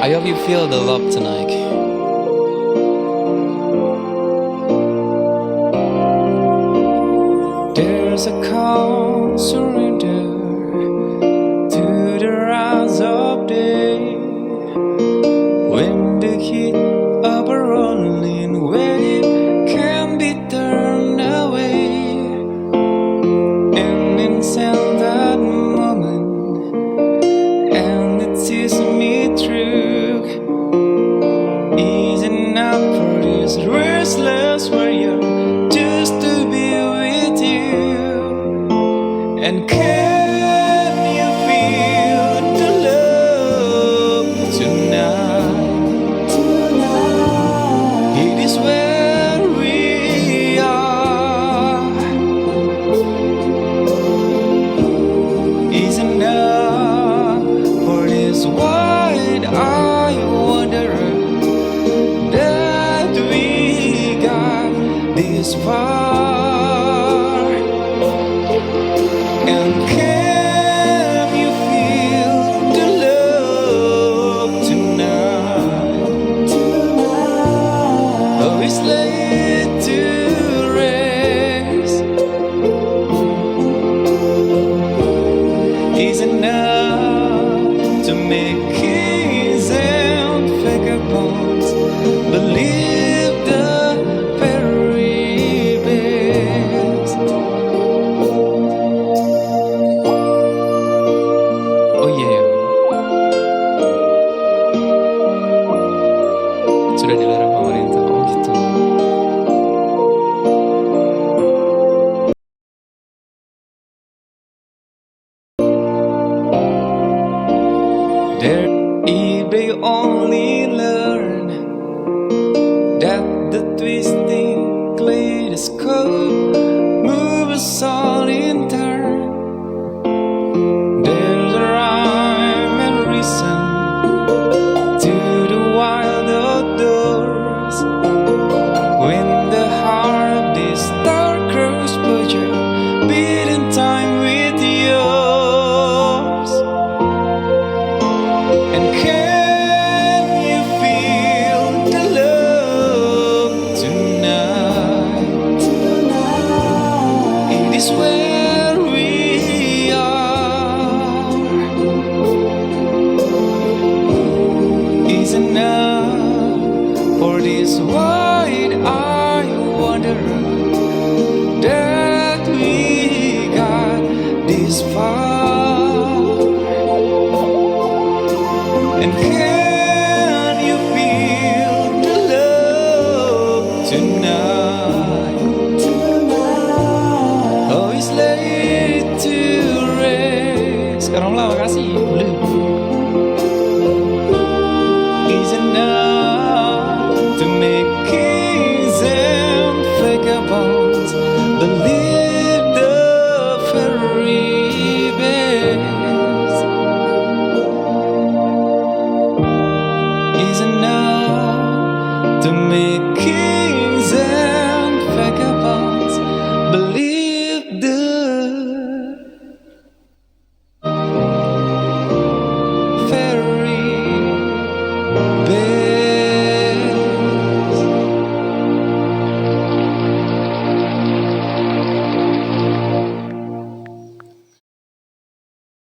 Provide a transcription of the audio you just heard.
I hope you feel the love tonight. There's a calm surrender to the rise of day, when the heat of a rolling wave can be turned away. And inside that moment, and it sees me through, is enough for this restless warrior just to be with you. And can you feel the love tonight? It is where we are. Is enough for this wide-eyed wanderer that we got this far. And can you feel the love tonight? Oh, it's laid to rest. Is enough to make kings and vagabonds believe the very best. Oh yeah, sudah dilarang pemerintah. Oh gitu. There, if they only learn that the twisting kaleidoscope moves us all in turn. There's a rhyme and reason to the wild outdoors, when the heart of this star-crossed poacher beat in time with yours. And can you feel the love tonight? It is where we are. Is enough for this wide-eyed wanderer that we got this far. And can you feel the love tonight? Oh, it's laid to rest. Sekarang lah, makasih. Boleh.